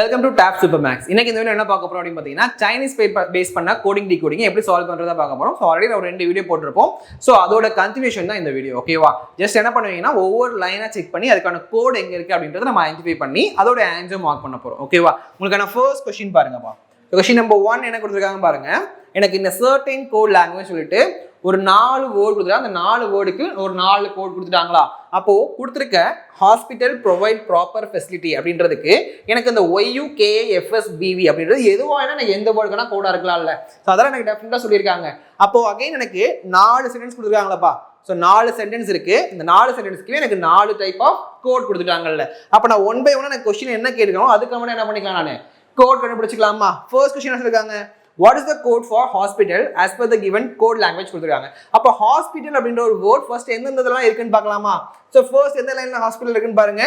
Welcome to top super maths. இன்னைக்கு இந்த video என்ன பார்க்க போறோம் அப்படின்னு பார்த்தீங்கன்னா சைனீஸ் பேஸ் பண்ண கோடிங் டிகோடிங் எப்படி சால்வ் பண்றதா பார்க்க போறோம். ஸோ ஆல்ரெடி ஒரு 2 வீடியோ போட்டிருப்போம். ஸோ அதோட கண்டினியூஷன் தான் இந்த வீடியோ. ஓகேவா? ஜஸ்ட் என்ன பண்ணுவீங்கன்னா ஒவ்வொரு லைனா செக் பண்ணி அதுக்கான கோட் எங்க இருக்கு அப்படின்றத நம்ம ஐடென்டிஃபை பண்ணி அதோட ஆன்சர் மார்க் பண்ண போறோம். ஓகேவா? உங்களுக்கான ஃபர்ஸ்ட் கொஸ்டின் பாருங்கப்பா. கொஸ்டின் நம்பர் 1 என்ன கொடுத்துருக்காங்க பாருங்க. எனக்கு இந்த சர்டன் கோட் லாங்குவேஜ் சொல்லிட்டு ஒரு 4 வேர்டு கொடுத்துருக்காங்க. அந்த 4 வேர்டுக்கு ஒரு 4 கோட் கொடுத்துட்டாங்களா? அப்போ கொடுத்துருக்க ஹாஸ்பிட்டல் ப்ரொவைட் ப்ராப்பர் ஃபெசிலிட்டி அப்படின்றதுக்கு எனக்கு இந்த YUKAFSBV அப்படின்றது எதுவாக எனக்கு எந்த வேர்டுக்கான கோடா இருக்கலாம்ல. ஸோ அதெல்லாம் எனக்கு டெஃபினட்டாக சொல்லியிருக்காங்க. அப்போ அகைன் எனக்கு 4 சென்டென்ஸ் கொடுத்துருக்காங்களப்பா. ஸோ 4 சென்டென்ஸ் இருக்கு. இந்த 4 சென்டென்ஸ்க்கு எனக்கு 4 டைப் ஆஃப் கோட் கொடுத்துட்டாங்கல்ல. அப்போ நான் 1 by 1 எனக்கு கொஸ்டின் என்ன கேட்கணும் அதுக்கு முன்னாடி என்ன பண்ணிக்கலாம், நான் கோட் கண்டுபிடிச்சிக்கலாமா? ஃபர்ஸ்ட் கொஸ்டின் என்ன சொல்லிருக்காங்க? What is the code for hospital as per the given code language கொடுத்துருக்காங்க. அப்போ ஹாஸ்பிட்டல் அப்படின்ற ஒரு வேர்ட் ஃபர்ஸ்ட் எந்தெந்தெல்லாம் இருக்குன்னு பார்க்கலாமா? ஸோ ஃபர்ஸ்ட் எந்த லைன்ல ஹாஸ்பிட்டல் இருக்குன்னு பாருங்க.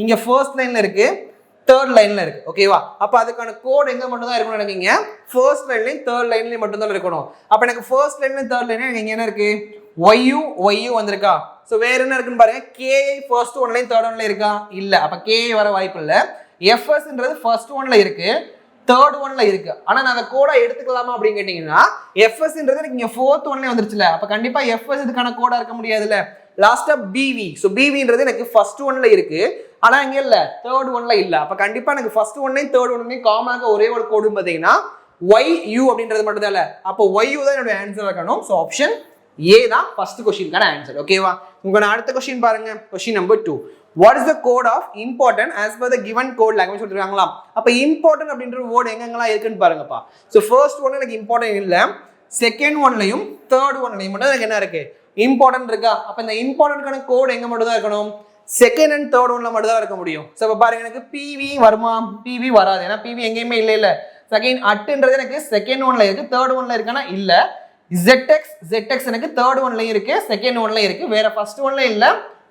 இங்க ஃபர்ஸ்ட் லைன்ல இருக்கு, தேர்ட் லைன்ல இருக்கு. ஓகேவா? அப்போ அதுக்கான கோட் எங்க மட்டும் தான் இருக்கணும் எனக்கு? இங்க ஃபர்ஸ்ட் லைன்லயும் தேர்ட் லைன்லயும் மட்டும் தான் இருக்கணும். அப்போ எனக்கு ஃபர்ஸ்ட் லைன்லயும் தேர்ட் லைன்லயும் எனக்கு இங்க என்ன இருக்கு? YU வந்திருக்கா. ஸோ வேற என்ன இருக்குன்னு பாருங்க. KI ஃபர்ஸ்ட் ஒன்லையும் தேர்ட் ஒன்ல இருக்கா? இல்ல. அப்போ KI வர வாய்ப்பு இல்லை. FSன்றது ஃபர்ஸ்ட் ஒன்ல இருக்கு, தேர்ட் ஒன்ல இருக்கு. ஆனா நான் அந்த கோடா எடுத்துக்கலாமா அப்படின்னு கேட்டீங்கன்னா FSன்றது எனக்கு இங்க ஃபோர்த் ஒன்லயே வந்துருச்சுல. அப்ப கண்டிப்பா FS இதுக்கான கோடா இருக்க முடியாதுல்ல. லாஸ்டா BV. ஸோ BVன்றது எனக்கு ஃபர்ஸ்ட் ஒன்ல இருக்கு, ஆனா இங்க இல்ல, தேர்ட் ஒன்ல இல்ல. அப்ப கண்டிப்பா எனக்கு ஃபர்ஸ்ட் ஒன்லையும் தேர்ட் ஒன்லையும் காமனாக ஒரே ஒரு கோடு பாத்தீங்கன்னா YU அப்படின்றது மட்டும் தான் இல்ல. அப்போ YU தான் என்னோட ஆன்சர் இருக்கணும். ஸோ ஆப்ஷன் A தான் ஃபர்ஸ்ட் கொஸ்டினுக்கான ஆன்சர். ஓகேவா? உங்க அடுத்த கொஸ்டின் பாருங்க. Question number 2. What is the code of important as per the given code language சொல்றாங்களா? அப்ப important அப்படின்ற வேர்ட் எங்கெங்கலாம் இருக்குன்னு பாருங்கப்பா. சோ ஃபர்ஸ்ட் ஒன் எனக்கு இம்பார்ட்டன்ட் இல்ல, செகண்ட் ஒன்லயும் தேர்ட் ஒன்லயும் மட்டும் எனக்கு என்ன இருக்கு? இம்பார்ட்டன்ட் இருக்கா? அப்ப இந்த இம்பார்ட்டன்ட்கான கோட் எங்க மட்டும் தான் இருக்கணும்? செகண்ட் அண்ட் தேர்ட் ஒன்ல மட்டும் தான் இருக்க முடியும். சோ அப்ப பாருங்க, எனக்கு PV வருமா? PV வராது. ஏன்னா PV எங்கேயுமே இல்ல. செகண்ட் அட்ன்றது எனக்கு செகண்ட் ஒன்ல இருக்கு, தேர்ட் ஒன்ல இருக்கானா இல்ல. ZX எனக்கு தேர்ட் ஒன்லயும் இருக்கு, செகண்ட் ஒன்லயும் இருக்கு, வேற ஃபர்ஸ்ட் ஒன்ல இல்ல,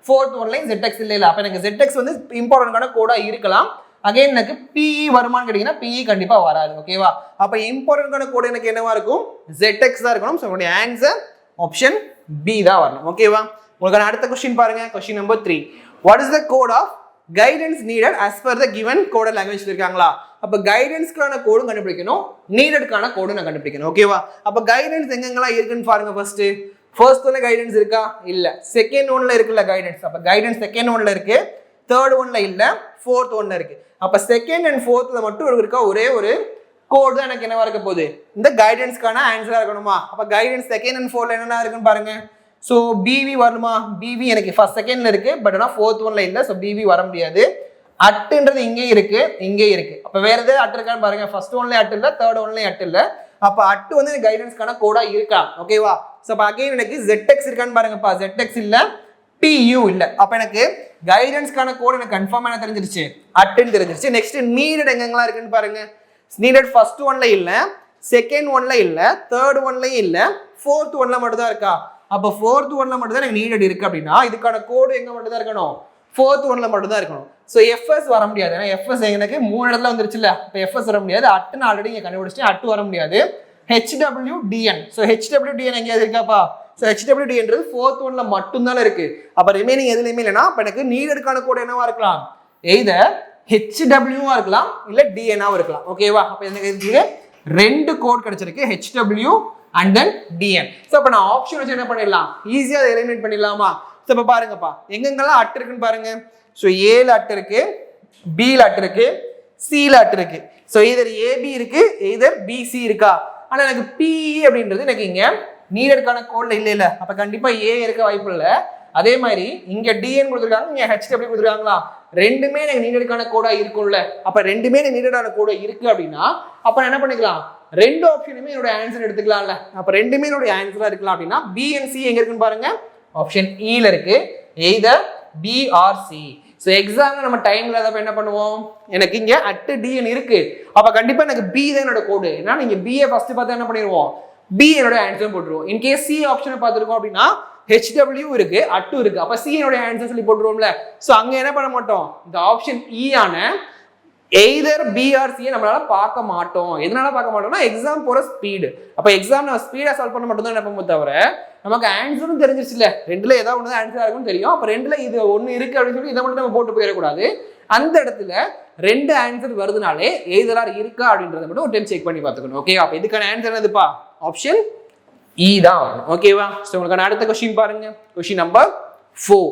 ஃபோர்த் ஒன்லையும் ZX இல்ல. அப்ப எனக்கு ZX வந்து இம்பார்ட்டன்டான கோடா இருக்கலாம். அகைன் எனக்கு PE வருமானு கேட்டீங்கன்னா PE கண்டிப்பா வராது. ஓகேவா? அப்ப இம்பார்ட்டன்டான கோட் எனக்கு என்னவா இருக்கும்? ZX தான் இருக்கணும். சோ உங்களுடைய ஆன்சர் ஆப்ஷன் B தான் வரணும். ஓகேவா? உங்களுக்கு அடுத்த क्वेश्चन பாருங்க. Question number 3. What is the code of guidance needed as per the given code language இருக்காங்களா? அப்ப கைடன்ஸ்க்கான கோடும் கண்டுபிடிக்கணும், நீடட்கான கோடும் நான் கண்டுபிடிக்கணும். ஓகேவா? அப்ப கைடன்ஸ் எங்கெங்கலாம் இருக்குன்னு பாருங்க. ஃபர்ஸ்ட் ஒன்ல கைடன்ஸ் இருக்கா? இல்ல. செகண்ட் ஒன்ல இருக்குல்ல கைடன்ஸ். அப்ப கைடன்ஸ் செகண்ட் ஒன்ல இருக்கு, தேர்ட் ஒன்ல இல்ல, ஃபோர்த் ஒன்ல இருக்கு. அப்ப செகண்ட் அண்ட் ஃபோர்த்ல மட்டும் இருக்கா ஒரே ஒரு கோட் தான் எனக்கு என்னவா இருக்க போகுது? இந்த கைடன்ஸ்க்கான ஆன்சரா இருக்கணுமா? அப்ப கைடன்ஸ் செகண்ட் அண்ட் ஃபோர்த்ல என்னென்ன இருக்குன்னு பாருங்க. சோ BV வரணுமா? BV எனக்கு ஃபர்ஸ்ட் செகண்ட்ல இருக்கு, பட் ஆனா ஃபோர்த் ஒன்ல இல்ல. சோ BV வர முடியாது. அட்ன்றது இங்கே இருக்கு, இங்கே இருக்கு. அப்ப வேற ஏதாவது அட் இருக்கான்னு பாருங்க. ஃபர்ஸ்ட் ஒன்லயே அட் இல்ல, தேர்ட் ஒன்லயே அட் இல்ல. அப்ப அட் வந்து கைடன்ஸ்க்கான கோடா இருக்கா? ஓகேவா? சோ அப்ப அகைன் எனக்கு ZX இருக்கான்னு பாருங்கப்பா. ZX இல்ல, PU இல்ல. அப்ப எனக்கு கைடன்ஸ்க்கான கோட் எனக்கு கன்ஃபார்மா என்ன தெரிஞ்சிருச்சு? அட்ன்னு தெரிஞ்சிருச்சு. நெக்ஸ்ட் நீடட் எங்கெங்கலாம் இருக்குன்னு பாருங்க. நீடட் ஃபர்ஸ்ட் ஒன்ல இல்ல, செகண்ட் ஒன்ல இல்ல, தேர்ட் ஒன்லயும் இல்ல, ஃபோர்த் ஒன்ல மட்டும் தான் இருக்கா? அப்ப ஃபோர்த் ஒன்ல மட்டும் தான் எனக்கு நீடட் இருக்கு அப்படின்னா இதுக்கான கோடு எங்க மட்டும் தான் இருக்கணும்? ஃபோர்த் ஒன்ல மட்டும் தான் இருக்கணும். ஸோ FS வர முடியாது. ஏன்னா FS எனக்கு 3 இடத்துல வந்துருச்சுல்ல. இப்போ FS வர முடியாது. அட்டுன்னு ஆல்ரெடி இங்கே கண்டுபிடிச்சிட்டேன், அட்டு வர முடியாது. HWDN. ஸோ HWDN எங்கேயாவது இருக்காப்பா? ஸோ HWDன்றது ஃபோர்த் ஒன்ல மட்டும் தானே இருக்கு. அப்போ ரிமைனிங் எதுலையுமே இல்லைன்னா அப்போ எனக்கு நீடட்கான கோடு என்னவா இருக்கலாம்? எய்தர் HWவா இருக்கலாம், இல்லை DNஆவும் இருக்கலாம். ஓகேவா? அப்போ எனக்கு 2 கோட் கிடைச்சிருக்கு, HW and then DN. So அப்போ நான் ஆப்ஷன் வச்சு என்ன பண்ணிடலாம்? ஈஸியாக அதை எலிமினேட் பண்ணிடலாமா? ஸோ இப்போ பாருங்கப்பா, எங்கெங்கெல்லாம் அட் இருக்குன்னு பாருங்க. ஸோ ஏல அட் இருக்கு, பில அட் இருக்கு, சில அட் இருக்கு. ஸோ இதர் AB இருக்கு, இதர் BC இருக்கா? ஆனா எனக்கு PE அப்படின்றது எனக்கு இங்க நீடட்கான கோட்ல இல்ல. அப்ப கண்டிப்பா A இருக்க வாய்ப்பு இல்லை. அதே மாதிரி இங்க DN கொடுத்துருக்காங்க, இங்க HW கொடுத்துருக்காங்களா? ரெண்டுமே எனக்கு நீடட்கான கோடா இருக்கும்ல. அப்ப ரெண்டுமே எனக்கு நீடடான கோடா இருக்கு அப்படின்னா அப்ப நான் என்ன பண்ணிக்கலாம்? 2 ஆப்ஷனுமே என்னோட ஆன்சர் எடுத்துக்கலாம்ல. அப்ப ரெண்டுமே என்னோட ஆன்சரா இருக்கலாம் அப்படின்னா B and C எங்க இருக்குன்னு பாருங்க. ஆப்ஷன் E ல இருக்கு, either B or C. So எக்ஸாம்ல நம்ம டைம்ல ஏதாவது என்ன பண்ணுவோம்? எனக்கு இங்க அட் DN இருக்கு, அப்ப கண்டிப்பா எனக்கு B தான் என்னோட கோடு. ஏன்னா நீங்க B ஃபர்ஸ்ட் பார்த்து என்ன பண்ணிடுவோம்? B என்னோட ஆன்சர் போட்டுருவோம். இன்கேஸ் C ஆப்ஷனை பார்த்துருக்கோம் அப்படின்னா HW இருக்கு, அட்டு இருக்கு, அப்ப C என்னோட ஆன்சர் சொல்லி போட்டுருவோம்ல. ஸோ அங்க என்ன பண்ண மாட்டோம்? இந்த ஆப்ஷன் E ஆன எய்தர் பி ஆர் சி நம்மளால பார்க்க மாட்டோம். எதனால பார்க்க மாட்டோம்னா எக்ஸாம் போற ஸ்பீடு. அப்ப எக்ஸாம் நம்ம ஸ்பீடா சால்வ் பண்ண மட்டும் தான் நினைப்போமே தவிர நமக்கு ஆன்சரும் தெரிஞ்சிருச்சுல, ரெண்டுல ஏதாவது ஒன்று தான் ஆன்சரா இருக்கும்னு தெரியும். அப்ப ரெண்டுல இது ஒன்று இருக்கு அப்படின்னு சொல்லி இதை மட்டும் நம்ம போட்டு போயிடக்கூடாது. அந்த இடத்துல ரெண்டு ஆன்சர் வருதுனாலே எய்தரா இருக்கா அப்படின்றத மட்டும் ஒரு டைம் செக் பண்ணி பார்த்துக்கணும். ஓகே, அப்ப இதுக்கான ஆன்சர் என்னதுப்பா? ஆப்ஷன் இ தான் வரும். ஓகேவா? ஸோ உங்களுக்கான அடுத்த கொஸ்டின் பாருங்க. Question number 4.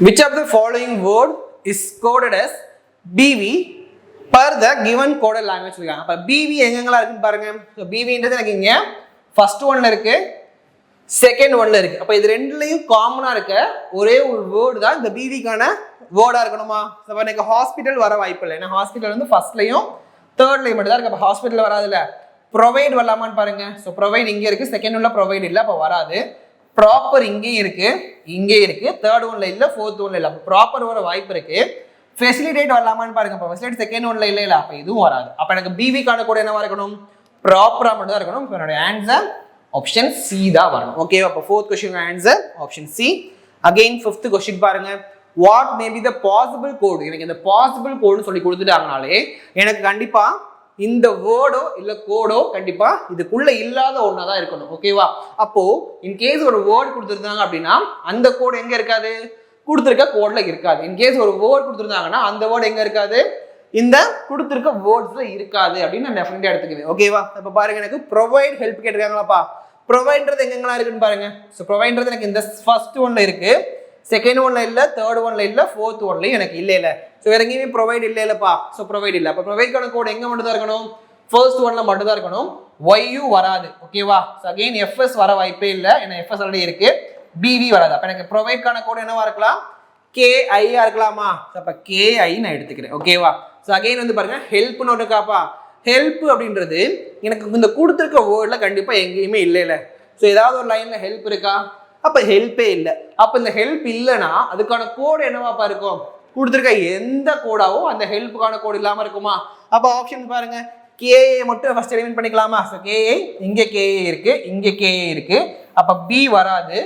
Which of the following word is coded as BV per the given coded language சொல்றாங்க. அப்ப BV எங்கெங்கலாம் இருக்குன்னு பாருங்க. சோ BVன்றது எனக்கு இங்க ஃபர்ஸ்ட் ஒன்ல இருக்கு, செகண்ட் ஒன்ல இருக்கு. அப்ப இது ரெண்டுலயும் காமனா இருக்க ஒரே ஒரு வேர்ட் தான் இந்த BVக்கான வேர்டா இருக்கணுமா? அப்ப எனக்கு ஹாஸ்பிடல் வர வாய்ப்பு இல்லை. ஏன்னா ஹாஸ்பிடல் வந்து ஃபர்ஸ்ட்லயும் தேர்ட்லயும் மட்டும் தான் இருக்கு. அப்ப ஹாஸ்பிடல் வராதுல்ல. ப்ரொவைட் வரலாமான்னு பாருங்க. ஸோ ப்ரொவைட் இங்க இருக்கு, செகண்ட் ஒன்ல ப்ரொவைட் இல்லை, அப்ப வராது. ப்ராப்பர் இங்கேயும் இருக்கு, இங்கே இருக்கு, தேர்ட் ஒன்ல இல்ல, ஃபோர்த் ஒன்ல இல்ல. அப்ப ப்ராப்பர் வர வாய்ப்பு இருக்கு. ஃபெசிலிட்டேட் வரலாமான்னு பாருங்க. அப்ப ஃபெசிலிட்டேட் செகண்ட் ஒன்ல இல்ல, அப்ப இதுவும் வராது. அப்ப எனக்கு பிவிக்கான கூட என்னவா இருக்கணும்? ப்ராப்பரா மட்டும் தான் இருக்கணும். என்னோட ஆன்சர் ஆப்ஷன் சி தான் வரணும். ஓகே, அப்ப fourth question answer option C. Again fifth question பாருங்க. What may be the possible code? எனக்கு இந்த பாசிபிள் கோட்னு சொல்லி கொடுத்துட்டாங்கனாலே எனக்கு கண்டிப்பா இந்த வேர்டோ இல்ல கோடோ கண்டிப்பா இதுக்குள்ள இல்லாத ஒண்ணா தான் இருக்கணும். ஓகேவா? அப்போ இன்கேஸ் ஒரு வேர்டு கொடுத்துருந்தாங்க அப்படின்னா அந்த கோட் எங்க இருக்காது? கொடுத்துருக்க கோட்ல இருக்காது. இன்கேஸ் ஒரு வேர்டு கொடுத்துருந்தாங்கன்னா அந்த வேர்டு எங்க இருக்காது? இந்த கொடுத்துருக்க வேர்ட்ஸ்ல இருக்காது அப்படின்னு நான் டெஃபினட்டா எடுத்துக்குவேன். ஓகேவா? இப்ப பாருங்க, எனக்கு ப்ரொவைட் ஹெல்ப் கேட்டிருக்காங்களாப்பா. ப்ரொவைட்ன்றது எங்கெங்கெல்லாம் இருக்குன்னு பாருங்க. ஸோ ப்ரொவைட்ன்றது எனக்கு இந்த ஃபர்ஸ்ட் ஒன்ல இருக்கு, செகண்ட் ஒன்ல இல்ல, தேர்ட் ஒன்ல இல்ல, ஃபோர்த் ஒன்லயும் எனக்கு இல்ல. ஸோ வேற எங்கேயுமே ப்ரொவைட் இல்லப்பா. ஸோ ப்ரொவைட் இல்லை. அப்போ ப்ரொவைட்கான கோட் எங்க மட்டும் தான் இருக்கணும்? ஃபர்ஸ்ட் ஒன்ல மட்டும் தான் இருக்கணும். YU வராது. ஓகேவா? ஸோ அகைன் FS வர வாய்ப்பே இல்லை, ஏன்னா FS ஆல்ரெடி இருக்கு. BV வராது. அப்ப எனக்கு ப்ரொவைட்கான கோட் என்னவா இருக்கலாம்? KI இருக்கலாமா? அப்ப KI நான் எடுத்துக்கிறேன். ஓகேவா? ஸோ அகைன் வந்து பாருங்க, ஹெல்ப்னு ஒன்று இருக்காப்பா. ஹெல்ப் அப்படின்றது எனக்கு இந்த கொடுத்துருக்க வேர்ட்ல கண்டிப்பா எங்கேயுமே இல்ல. ஸோ ஏதாவது ஒரு லைன்ல ஹெல்ப் இருக்கா? அப்ப ஹெல்ப்பே இல்லை. அப்ப இந்த ஹெல்ப் இல்லைன்னா அதுக்கான கோடு என்னவாப்பா இருக்கும்? கொடுத்துருக்க எந்த கோடாவோ அந்த ஹெல்ப்புக்கான கோடு இல்லாம இருக்குமா? அப்ப ஆப்ஷன் பாருங்க, KA மட்டும் ஃபர்ஸ்ட் எலிமினேட் பண்ணிக்கலாமா? ஸோ KA இங்க KA இருக்கு, இங்க KA இருக்கு. அப்ப B வராது,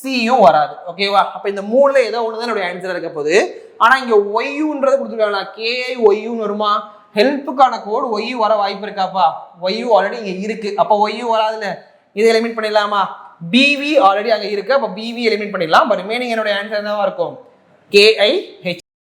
சியும் வராது. ஓகேவா? அப்ப இந்த மூணுல ஏதோ ஒண்ணுதான் என்னோட ஆன்சரா இருக்க போகுது. ஆனா இங்க YUன்றது கொடுத்துருக்காங்க, KI YUன்னு வருமா? ஹெல்ப்புக்கான கோடு YU வர வாய்ப்பு இருக்காப்பா? YU ஆல்ரெடி இங்க இருக்கு, அப்ப YU வராதுல. இதை எலிமினேட் பண்ணிடலாமா? BV ஆல்ரெடி அங்க இருக்கு, அப்ப BV எலிமினேட் பண்ணிடலாம். பட் ரிமைனிங் என்னோட ஆன்சர் என்னவா இருக்கும்? KIH.